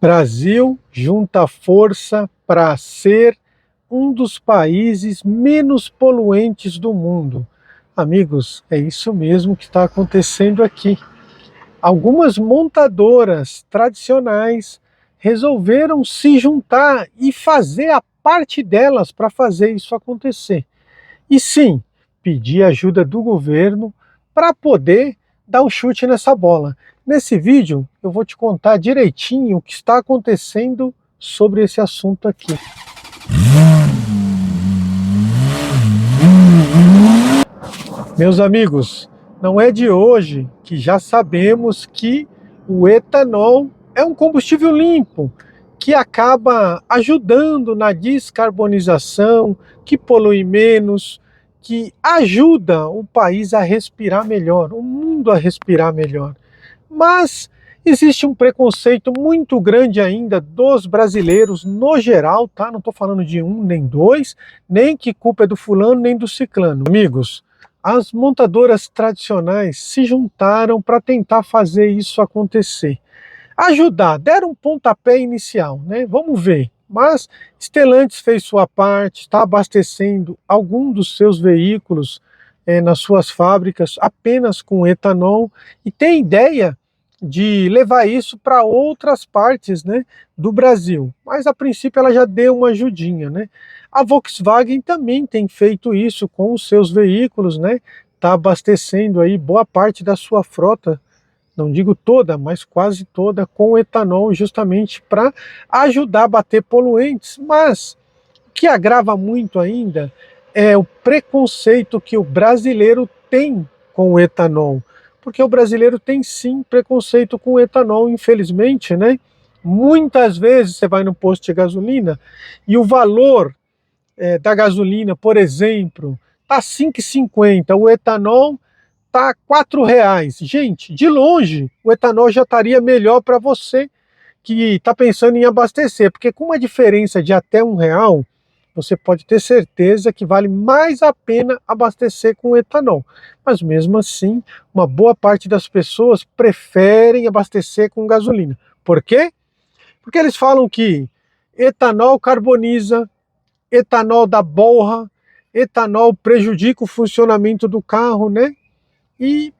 Brasil junta força para ser um dos países menos poluentes do mundo. Amigos, é isso mesmo que está acontecendo aqui. Algumas montadoras tradicionais resolveram se juntar e fazer a parte delas para fazer isso acontecer. E sim, pedir ajuda do governo para poder dar um chute nessa bola. Nesse vídeo eu vou te contar direitinho o que está acontecendo sobre esse assunto aqui. Meus amigos, não é de hoje que já sabemos que o etanol é um combustível limpo, que acaba ajudando na descarbonização, que polui menos, que ajuda o país a respirar melhor, o mundo a respirar melhor. Mas existe um preconceito muito grande ainda dos brasileiros no geral, tá? Não estou falando de um nem dois, nem que culpa é do fulano nem do ciclano. Amigos, as montadoras tradicionais se juntaram para tentar fazer isso acontecer. Ajudar, deram um pontapé inicial, né? Vamos ver. Mas Stellantis fez sua parte, está abastecendo algum dos seus veículos nas suas fábricas apenas com etanol e tem ideia de levar isso para outras partes, né, do Brasil. Mas a princípio ela já deu uma ajudinha, né? A Volkswagen também tem feito isso com os seus veículos, né? Está abastecendo aí boa parte da sua frota, não digo toda, mas quase toda, com etanol, justamente para ajudar a bater poluentes. Mas o que agrava muito ainda é o preconceito que o brasileiro tem com o etanol. Porque o brasileiro tem sim preconceito com o etanol, infelizmente, né? Muitas vezes você vai no posto de gasolina e o valor da gasolina, por exemplo, está R$ 5,50, o etanol está R$ 4. Gente, de longe, o etanol já estaria melhor para você que está pensando em abastecer, porque com uma diferença de até R$ 1, você pode ter certeza que vale mais a pena abastecer com etanol. Mas mesmo assim, uma boa parte das pessoas preferem abastecer com gasolina. Por quê? Porque eles falam que etanol carboniza, etanol dá borra, etanol prejudica o funcionamento do carro, né? E,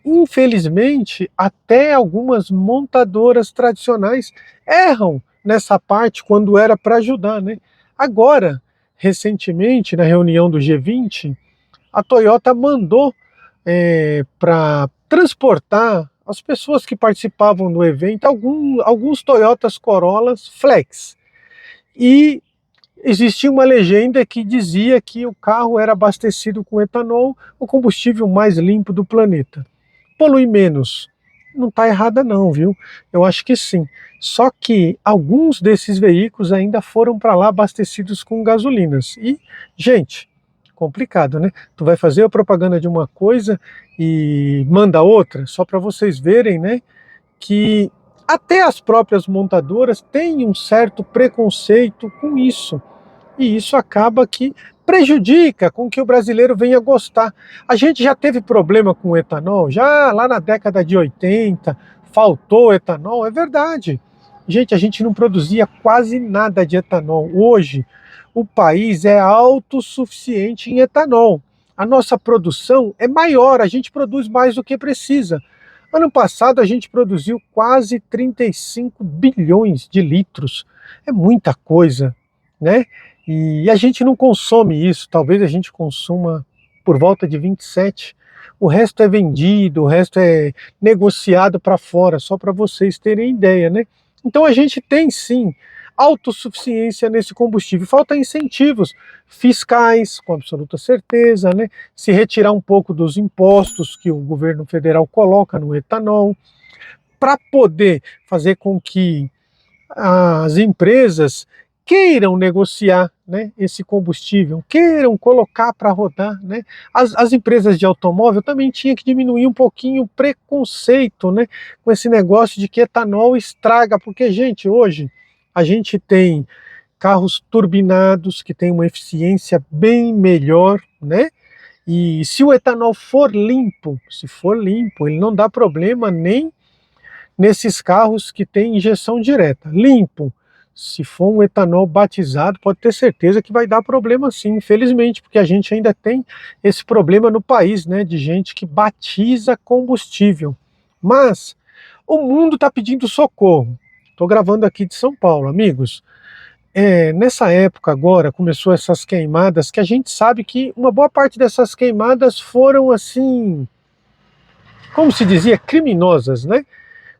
infelizmente, até algumas montadoras tradicionais erram nessa parte quando era para ajudar, né? Agora, recentemente, na reunião do G20, a Toyota mandou para transportar as pessoas que participavam do evento alguns Toyotas Corollas Flex. E existia uma legenda que dizia que o carro era abastecido com etanol, o combustível mais limpo do planeta. Polui menos. Não está errada não, viu? Eu acho que sim. Só que alguns desses veículos ainda foram para lá abastecidos com gasolinas. E, gente, complicado, né? Tu vai fazer a propaganda de uma coisa e manda outra, só para vocês verem, né? Que até as próprias montadoras têm um certo preconceito com isso. E isso acaba que prejudica com que o brasileiro venha gostar. A gente já teve problema com o etanol, já lá na década de 80, faltou etanol, é verdade. Gente, a gente não produzia quase nada de etanol. Hoje, o país é autossuficiente em etanol. A nossa produção é maior, a gente produz mais do que precisa. Ano passado a gente produziu quase 35 bilhões de litros. É muita coisa, né? E a gente não consome isso, talvez a gente consuma por volta de 27. O resto é vendido, o resto é negociado para fora, só para vocês terem ideia, né? Então a gente tem sim autossuficiência nesse combustível. Falta incentivos fiscais, com absoluta certeza, né? Se retirar um pouco dos impostos que o governo federal coloca no etanol, para poder fazer com que as empresas queiram negociar, né, esse combustível, queiram colocar para rodar, né? As empresas de automóvel também tinham que diminuir um pouquinho o preconceito, né, com esse negócio de que etanol estraga, porque, gente, hoje a gente tem carros turbinados que têm uma eficiência bem melhor, né? E se o etanol for limpo, se for limpo, ele não dá problema nem nesses carros que têm injeção direta. Limpo, se for um etanol batizado, pode ter certeza que vai dar problema sim, infelizmente, porque a gente ainda tem esse problema no país, né, de gente que batiza combustível. Mas o mundo está pedindo socorro. Estou gravando aqui de São Paulo, amigos. Nessa época agora começou essas queimadas, que a gente sabe que uma boa parte dessas queimadas foram assim, como se dizia, criminosas, né?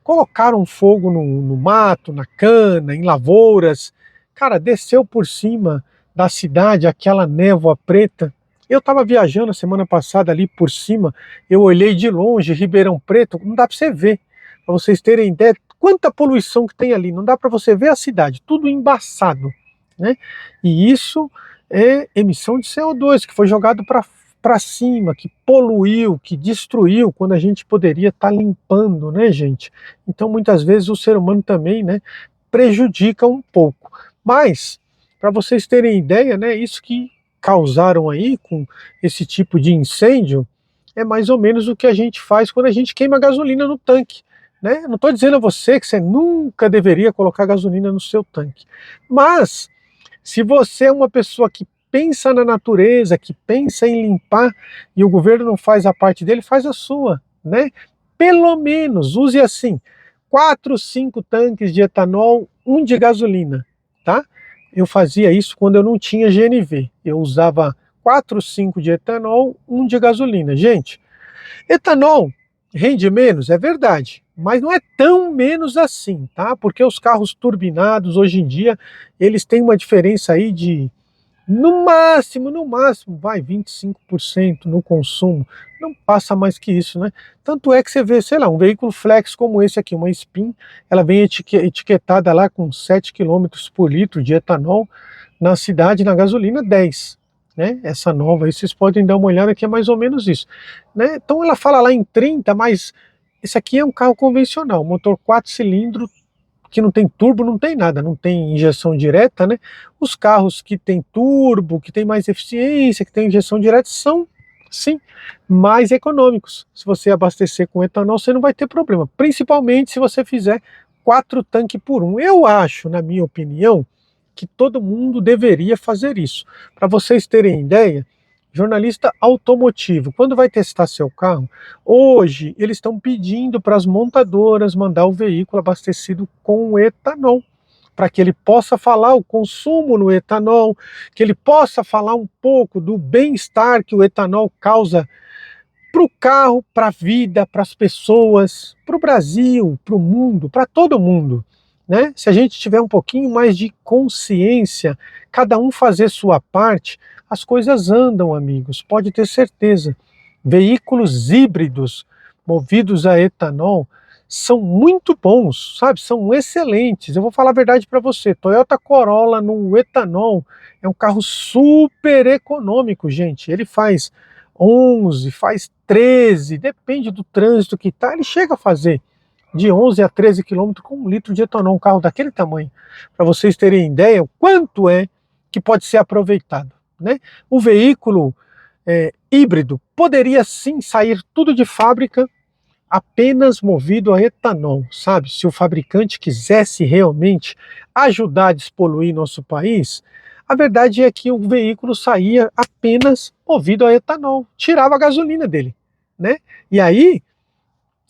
Colocaram fogo no mato, na cana, em lavouras. Cara, desceu por cima da cidade aquela névoa preta. Eu estava viajando a semana passada ali por cima, eu olhei de longe, Ribeirão Preto, não dá para você ver, para vocês terem ideia, quanta poluição que tem ali, não dá para você ver a cidade, tudo embaçado, né? E isso é emissão de CO2 que foi jogado para cima, que poluiu, que destruiu, quando a gente poderia estar limpando, né, gente? Então, muitas vezes, o ser humano também, né, prejudica um pouco. Mas, para vocês terem ideia, né, isso que causaram aí com esse tipo de incêndio é mais ou menos o que a gente faz quando a gente queima gasolina no tanque, né? Não estou dizendo a você que você nunca deveria colocar gasolina no seu tanque, mas se você é uma pessoa que pensa na natureza, que pensa em limpar, e o governo não faz a parte dele, faz a sua, né? Pelo menos use assim, 4, 5 tanques de etanol, um de gasolina, tá? Eu fazia isso quando eu não tinha GNV. Eu usava 4, 5 de etanol, um de gasolina. Gente, etanol rende menos, é verdade, mas não é tão menos assim, tá? Porque os carros turbinados, hoje em dia, eles têm uma diferença aí de, no máximo, vai 25% no consumo, não passa mais que isso, né? Tanto é que você vê, sei lá, um veículo flex como esse aqui, uma Spin, ela vem etiquetada lá com 7 quilômetros por litro de etanol, na cidade, na gasolina, 10. Né? Essa nova aí, vocês podem dar uma olhada que é mais ou menos isso. Né? Então ela fala lá em 30, mas esse aqui é um carro convencional, motor 4 cilindros, que não tem turbo, não tem nada, não tem injeção direta, né? Os carros que tem turbo, que tem mais eficiência, que tem injeção direta, são, sim, mais econômicos. Se você abastecer com etanol, você não vai ter problema, principalmente se você fizer 4 tanques por 1. Eu acho, na minha opinião, que todo mundo deveria fazer isso. Para vocês terem ideia, jornalista automotivo, quando vai testar seu carro, hoje eles estão pedindo para as montadoras mandar o veículo abastecido com etanol, para que ele possa falar o consumo no etanol, que ele possa falar um pouco do bem-estar que o etanol causa para o carro, para a vida, para as pessoas, para o Brasil, para o mundo, para todo mundo. Né? Se a gente tiver um pouquinho mais de consciência, cada um fazer sua parte, as coisas andam, amigos, pode ter certeza. Veículos híbridos movidos a etanol são muito bons, sabe? São excelentes. Eu vou falar a verdade para você, Toyota Corolla no etanol é um carro super econômico, gente. Ele faz 11, faz 13, depende do trânsito que tá, ele chega a fazer de 11 a 13 quilômetros com 1 litro de etanol, um carro daquele tamanho, para vocês terem ideia o quanto é que pode ser aproveitado. Né? O veículo híbrido poderia sim sair tudo de fábrica apenas movido a etanol, sabe? Se o fabricante quisesse realmente ajudar a despoluir nosso país, a verdade é que o veículo saía apenas movido a etanol, tirava a gasolina dele, né? E aí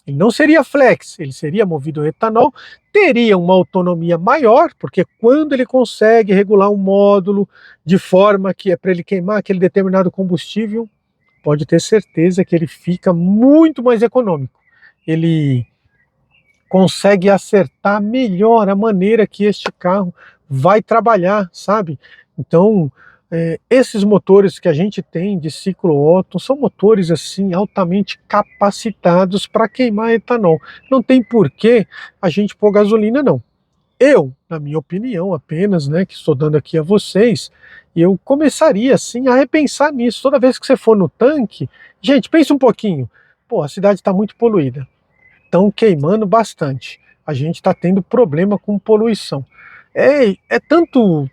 ele não seria flex, ele seria movido a etanol, teria uma autonomia maior, porque quando ele consegue regular um módulo de forma que é para ele queimar aquele determinado combustível, pode ter certeza que ele fica muito mais econômico. Ele consegue acertar melhor a maneira que este carro vai trabalhar, sabe? Então, esses motores que a gente tem de ciclo Otto são motores assim altamente capacitados para queimar etanol. Não tem porquê a gente pôr gasolina, não. Eu, na minha opinião apenas, né, que estou dando aqui a vocês, eu começaria assim a repensar nisso. Toda vez que você for no tanque, gente, pense um pouquinho. Pô, a cidade está muito poluída. Estão queimando bastante. A gente está tendo problema com poluição.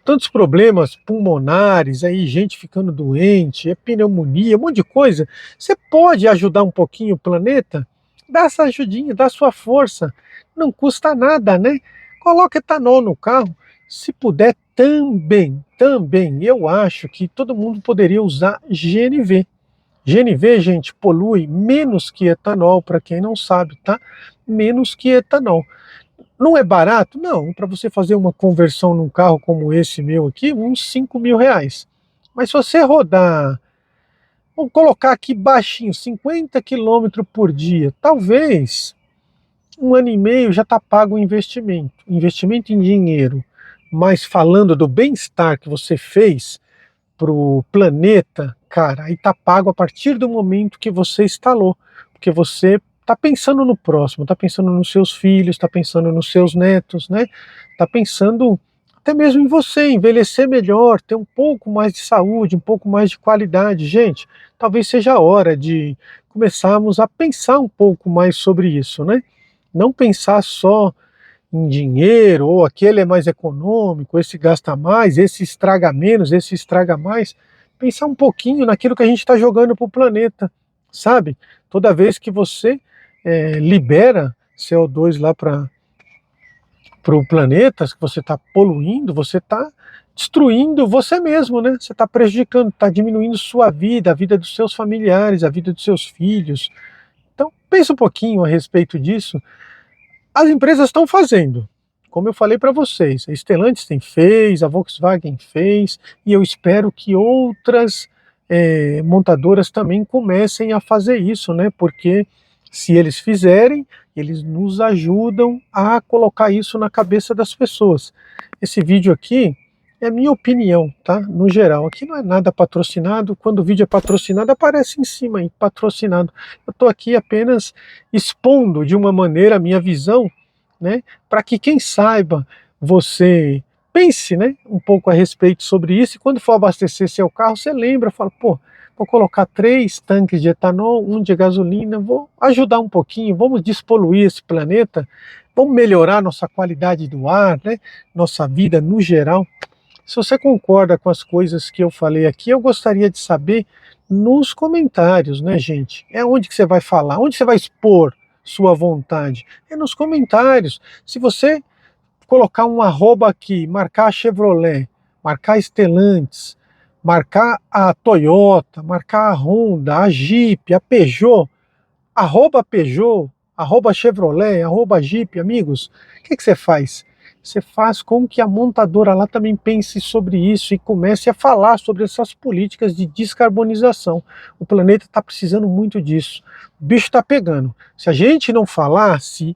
Tantos problemas pulmonares, aí gente ficando doente, pneumonia, um monte de coisa. Você pode ajudar um pouquinho o planeta Dá essa ajudinha, dá sua força. Não custa nada, né? Coloca etanol no carro. Se puder, também, eu acho que todo mundo poderia usar GNV. GNV, gente, polui menos que etanol, para quem não sabe, tá? Menos que etanol. Não é barato? Não. Para você fazer uma conversão num carro como esse meu aqui, uns 5 mil reais. Mas se você rodar, vamos colocar aqui baixinho, 50 quilômetros por dia, talvez 1 ano e meio já está pago o investimento. Investimento em dinheiro. Mas falando do bem-estar que você fez para o planeta, cara, aí tá pago a partir do momento que você instalou. Porque você tá pensando no próximo, tá pensando nos seus filhos, tá pensando nos seus netos, né? Tá pensando até mesmo em você, envelhecer melhor, ter um pouco mais de saúde, um pouco mais de qualidade. Gente, talvez seja a hora de começarmos a pensar um pouco mais sobre isso, né? Não pensar só em dinheiro, ou aquele é mais econômico, esse gasta mais, esse estraga menos, esse estraga mais. Pensar um pouquinho naquilo que a gente está jogando para o planeta, sabe? Toda vez que você libera CO2 lá para o planeta, que você está poluindo, você está destruindo você mesmo, né? Você está prejudicando, está diminuindo sua vida, a vida dos seus familiares, a vida dos seus filhos. Então, pensa um pouquinho a respeito disso. As empresas estão fazendo, como eu falei para vocês, a Stellantis fez, a Volkswagen fez, e eu espero que outras montadoras também comecem a fazer isso, né? Porque se eles fizerem, eles nos ajudam a colocar isso na cabeça das pessoas. Esse vídeo aqui é minha opinião, tá? No geral, aqui não é nada patrocinado. Quando o vídeo é patrocinado, aparece em cima aí, patrocinado. Eu estou aqui apenas expondo de uma maneira a minha visão, né? Para que quem saiba, você pense, né, um pouco a respeito sobre isso, e quando for abastecer seu carro, você lembra, fala, pô, vou colocar 3 tanques de etanol, 1 de gasolina, vou ajudar um pouquinho, vamos despoluir esse planeta, vamos melhorar nossa qualidade do ar, né, nossa vida no geral. Se você concorda com as coisas que eu falei aqui, eu gostaria de saber nos comentários, né, gente? É onde que você vai falar, onde você vai expor sua vontade? É nos comentários. Se você colocar um arroba aqui, marcar a Chevrolet, marcar a Stellantis, marcar a Toyota, marcar a Honda, a Jeep, a Peugeot, arroba Chevrolet, arroba Jeep, amigos, o que você faz? Você faz com que a montadora lá também pense sobre isso e comece a falar sobre essas políticas de descarbonização. O planeta está precisando muito disso. O bicho está pegando. Se a gente não falar, se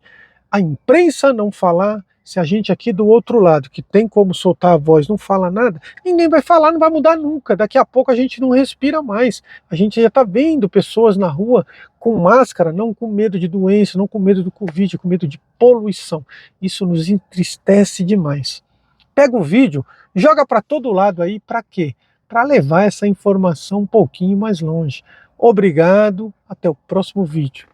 a imprensa não falar, se a gente aqui do outro lado, que tem como soltar a voz, não fala nada, ninguém vai falar, não vai mudar nunca. Daqui a pouco a gente não respira mais. A gente já está vendo pessoas na rua com máscara, não com medo de doença, não com medo do Covid, com medo de poluição. Isso nos entristece demais. Pega o vídeo, joga para todo lado aí, para quê? Para levar essa informação um pouquinho mais longe. Obrigado, até o próximo vídeo.